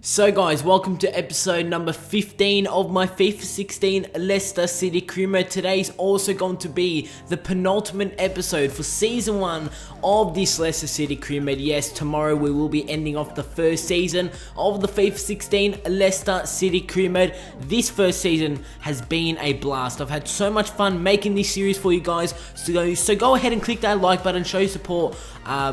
So guys, welcome to episode number 15 of my FIFA 16 Leicester City career mode. Today's also going to be the penultimate episode for season 1 of this Leicester City career mode. Yes, tomorrow we will be ending off the first season of the FIFA 16 Leicester City career mode. This first season has been a blast. I've had so much fun making this series for you guys. So go ahead and click that like button, show your support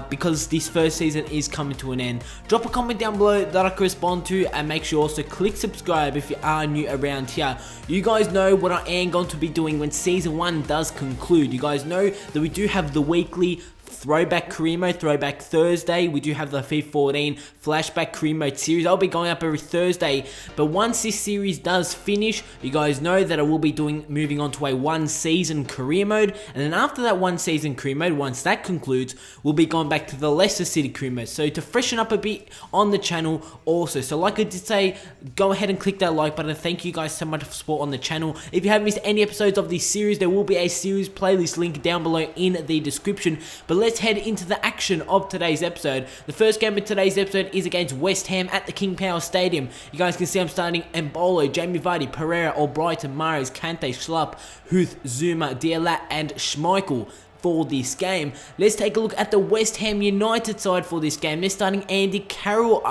because this first season is coming to an end. Drop a comment down below that I can respond to, and make sure also click subscribe if you are new around here. You guys know what I am going to be doing when season 1 does conclude. You guys know that we do have the weekly Throwback career mode, Throwback Thursday. We do have the FIFA 14 Flashback career mode series. I'll be going up every Thursday. But once this series does finish, you guys know that I will be moving on to a 1 season career mode. And then after that 1 season career mode, once that concludes, we'll be going back to the Leicester City career mode. So to freshen up a bit on the channel also. So like I did say, go ahead and click that like button. Thank you guys so much for support on the channel. If you haven't missed any episodes of this series, there will be a series playlist link down below in the description. But let's head into the action of today's episode. The first game of today's episode is against West Ham at the King Power Stadium. You guys can see I'm starting Embolo, Jamie Vardy, Pereira, Albrighton, Mahrez, Kante, Schlupp, Huth, Zuma, Dialat and Schmeichel for this game. Let's take a look at the West Ham United side for this game. They're starting Andy Carroll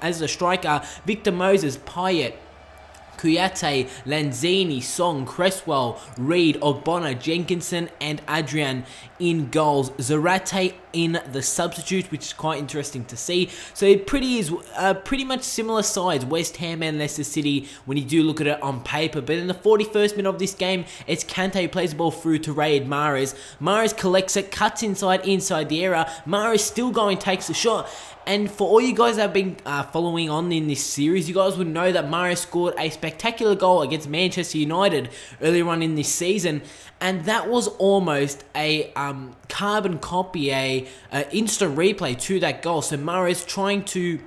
as a striker, Victor Moses, Payet, Kouyaté, Lanzini, Song, Cresswell, Reed, Ogbonna, Jenkinson and Adrian in goals. Zarate in the substitute, which is quite interesting to see. So it pretty much similar sides, West Ham and Leicester City, when you do look at it on paper. But in the 41st minute of this game, it's Kante who plays the ball through to Riyad Mahrez. Mahrez collects it, cuts inside the area. Mahrez still going, takes the shot. And for all you guys that have been following on in this series, you guys would know that Mahrez scored a spectacular goal against Manchester United earlier on in this season, and that was almost a carbon copy, a instant replay to that goal. So Mahrez trying to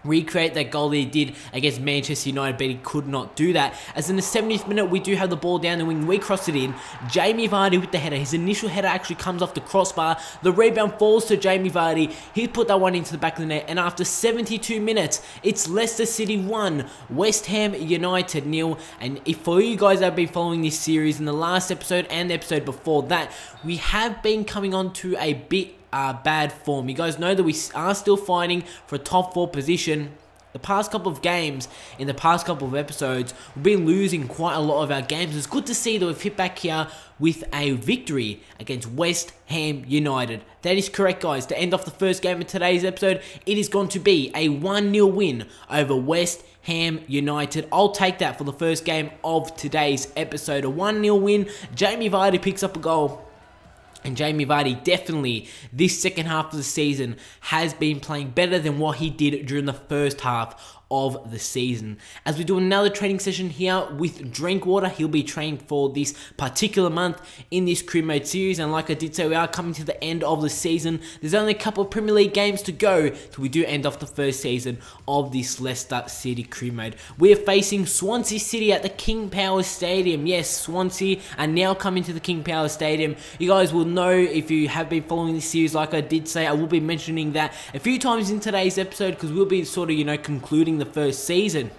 recreate that goal that he did against Manchester United, but he could not do that. As in the 70th minute, we do have the ball down the wing. We cross it in. Jamie Vardy with the header. His initial header actually comes off the crossbar. The rebound falls to Jamie Vardy. He put that one into the back of the net. And after 72 minutes, it's Leicester City 1, West Ham United 0. And if for you guys that have been following this series, in the last episode and the episode before that, we have been coming on to a bit bad form. You guys know that we are still fighting for a top 4 position. The past couple of games, in the past couple of episodes, we've been losing quite a lot of our games. It's good to see that we've hit back here with a victory against West Ham United. That is correct, guys. To end off the first game of today's episode, it is going to be a 1-0 win over West Ham United. I'll take that for the first game of today's episode. A 1-0 win. Jamie Vardy picks up a goal. And Jamie Vardy definitely, this second half of the season, has been playing better than what he did during the first half of the season. As we do another training session here with Drinkwater, he'll be training for this particular month in this career mode series. And like I did say, we are coming to the end of the season. There's only a couple of Premier League games to go till we do end off the first season of this Leicester City career mode. We are facing Swansea City at the King Power Stadium. Yes, Swansea are now coming to the King Power Stadium. You guys will know if you have been following this series. Like I did say, I will be mentioning that a few times in today's episode, because we'll be sort of, concluding the first season.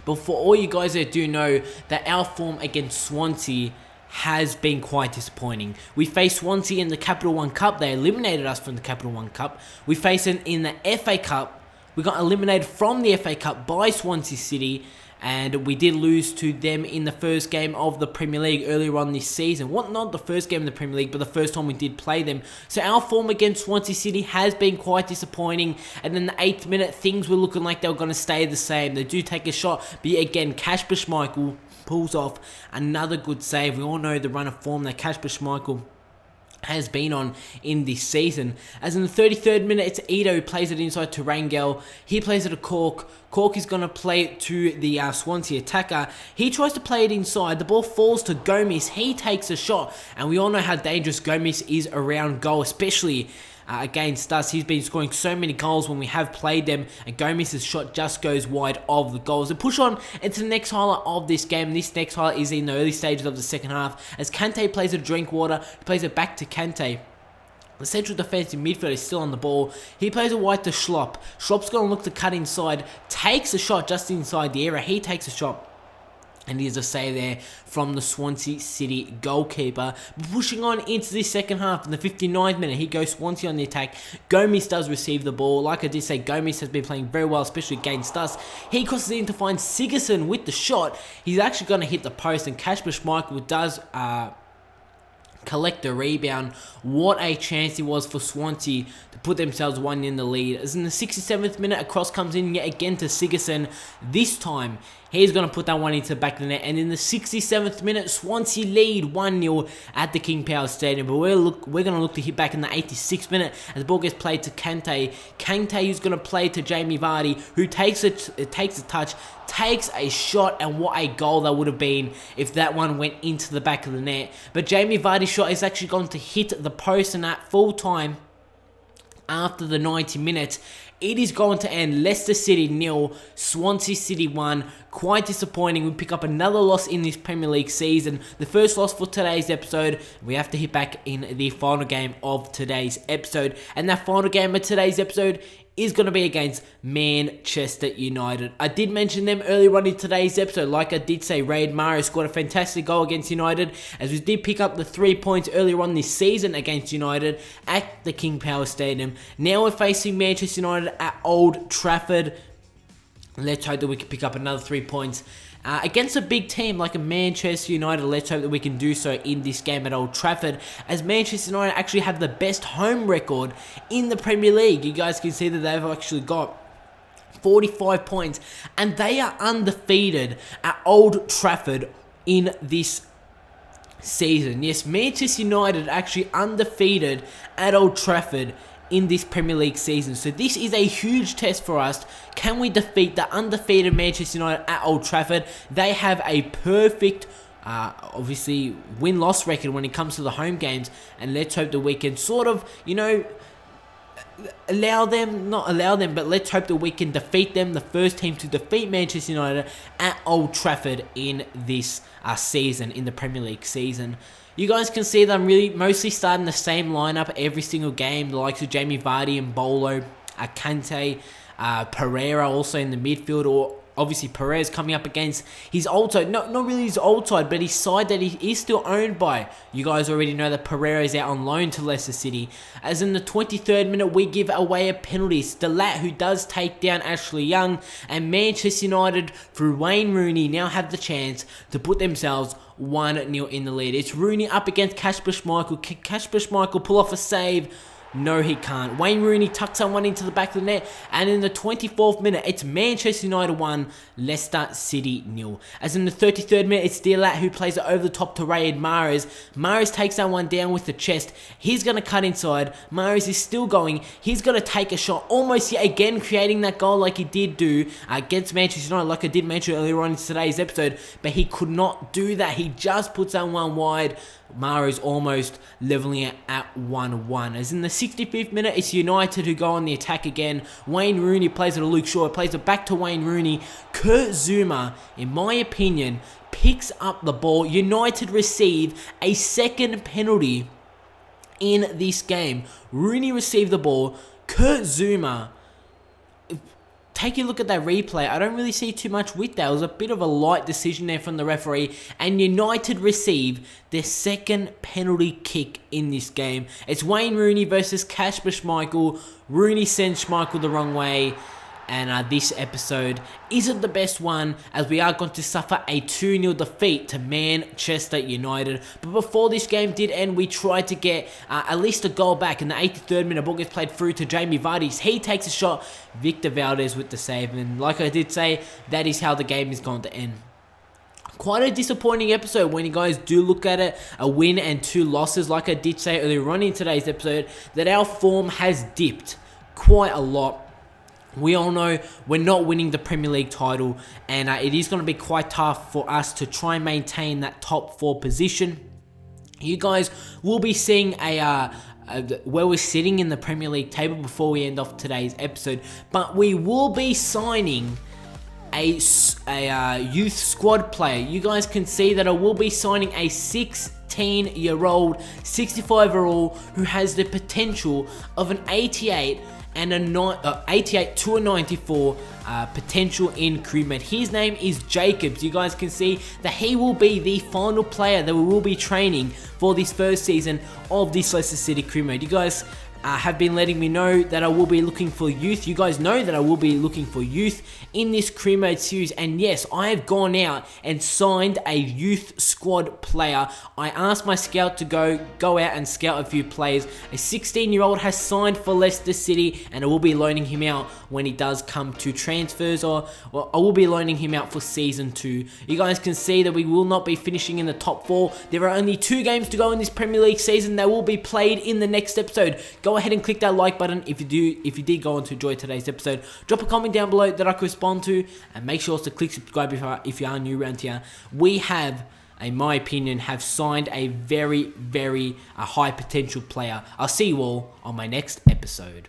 But for all you guys that do know, that our form against Swansea has been quite disappointing. We faced Swansea in the Capital One Cup. They eliminated us from the Capital One Cup. We faced them in the FA Cup. We got eliminated from the FA Cup by Swansea City, and we did lose to them in the first game of the Premier League earlier on this season. Well, not the first game of the Premier League, but the first time we did play them. So our form against Swansea City has been quite disappointing. And in the 8th minute, things were looking like they were going to stay the same. They do take a shot, but again, Kasper Schmeichel pulls off another good save. We all know the run of form that Kasper Schmeichel has been on in this season. As in the 33rd minute, it's Ito who plays it inside to Rangel. He plays it to Cork. Cork is going to play it to the Swansea attacker. He tries to play it inside. The ball falls to Gomez. He takes a shot. And we all know how dangerous Gomez is around goal, especially against us. He's been scoring so many goals when we have played them, and Gomez's shot just goes wide of the goals. To push on into the next highlight of this game. This next highlight is in the early stages of the second half, as Kante plays a Drinkwater, he plays it back to Kante. The central defensive midfielder is still on the ball. He plays it wide to Schlopp. Schlopp's going to look to cut inside. Takes a shot just inside the area. He takes a shot. And there's a save there from the Swansea City goalkeeper. Pushing on into the second half. In the 59th minute, he goes Swansea on the attack. Gomez does receive the ball. Like I did say, Gomez has been playing very well, especially against us. He crosses in to find Sigurdsson with the shot. He's actually going to hit the post, and Kasper Schmeichel does collect the rebound. What a chance it was for Swansea to put themselves 1 in the lead. As in the 67th minute, a cross comes in yet again to Sigurdsson. This time, he's going to put that one into the back of the net. And in the 67th minute, Swansea lead 1-0 at the King Power Stadium. But we're going to look to hit back in the 86th minute as the ball gets played to Kante. Kante, who's going to play to Jamie Vardy, who takes a touch, takes a shot, and what a goal that would have been if that one went into the back of the net. But Jamie Vardy's shot is actually going to hit the post, and at full time, after the 90 minutes, it is going to end Leicester City 0, Swansea City 1. Quite disappointing. We pick up another loss in this Premier League season. The first loss for today's episode. We have to hit back in the final game of today's episode. And that final game of today's episode is going to be against Manchester United. I did mention them earlier on in today's episode. Like I did say, Riyad Mahrez scored a fantastic goal against United, as we did pick up the 3 points earlier on this season against United at the King Power Stadium. Now we're facing Manchester United at Old Trafford. Let's hope that we can pick up another 3 points against a big team like a Manchester United. Let's hope that we can do so in this game at Old Trafford, as Manchester United actually have the best home record in the Premier League. You guys can see that they've actually got 45 points, and they are undefeated at Old Trafford in this season. Yes, Manchester United actually undefeated at Old Trafford in this Premier League season. So this is a huge test for us. Can we defeat the undefeated Manchester United at Old Trafford? They have a perfect obviously win-loss record when it comes to the home games, and let's hope that we can sort of, not allow them, but let's hope that we can defeat them, the first team to defeat Manchester United at Old Trafford in this season, in the Premier League season. You guys can see that I'm really mostly starting the same lineup every single game. The likes of Jamie Vardy and Bolo, Kante, Pereira also in the midfield, or obviously Perez coming up against his old side. Not really his old side, but his side that he is still owned by. You guys already know that Pereira is out on loan to Leicester City. As in the 23rd minute, we give away a penalty. Stilat, who does take down Ashley Young, and Manchester United, through Wayne Rooney, now have the chance to put themselves 1-0 in the lead. It's Rooney up against Kasper Schmeichel. Can Kasper Schmeichel pull off a save? No, he can't. Wayne Rooney tucks someone into the back of the net, and in the 24th minute, it's Manchester United 1, Leicester City 0. As in the 33rd minute, it's Stilat who plays it over the top to Riyad Mahrez. Mahrez takes that one down with the chest. He's going to cut inside. Mahrez is still going. He's going to take a shot, almost yet again creating that goal like he did do against Manchester United, like I did mention earlier on in today's episode, but he could not do that. He just puts that one wide. Mahrez almost leveling it at 1-1. As in the 65th minute, it's United who go on the attack again. Wayne Rooney plays it to Luke Shaw, plays it back to Wayne Rooney. Kurt Zouma, in my opinion, picks up the ball. United receive a second penalty in this game. Rooney received the ball. Kurt Zouma, take a look at that replay. I don't really see too much with that. It was a bit of a light decision there from the referee, and United receive their second penalty kick in this game. It's Wayne Rooney versus Kasper Schmeichel. Rooney sends Schmeichel the wrong way, and this episode isn't the best one, as we are going to suffer a 2-0 defeat to Manchester United. But before this game did end, we tried to get at least a goal back. In the 83rd minute, ball gets played through to Jamie Vardy. He takes a shot. Victor Valdez with the save, and like I did say, that is how the game is going to end. Quite a disappointing episode when you guys do look at it. A win and 2 losses. Like I did say earlier on in today's episode, that our form has dipped quite a lot. We all know we're not winning the Premier League title, and it is going to be quite tough for us to try and maintain that top 4 position. You guys will be seeing where we're sitting in the Premier League table before we end off today's episode, but we will be signing a youth squad player. You guys can see that I will be signing a 16-year-old, 65 overall, who has the potential of an 88 and a 88 to a 94 potential in career mode. His name is Jacobs. You guys can see that he will be the final player that we will be training for this first season of this Leicester City career mode. You guys have been letting me know that I will be looking for youth. You guys know that I will be looking for youth in this career mode series, and yes, I have gone out and signed a youth squad player. I asked my scout to go out and scout a few players. A 16-year-old has signed for Leicester City, and I will be loaning him out when he does come to transfers, or I will be loaning him out for season 2. You guys can see that we will not be finishing in the top 4. There are only 2 games to go in this Premier League season. They will be played in the next episode. Go ahead and click that like button if you did go on to enjoy today's episode. Drop a comment down below that I could respond to, and make sure to click subscribe if you are new around here. We have, in my opinion, have signed a very high potential player. I'll see you all on my next episode.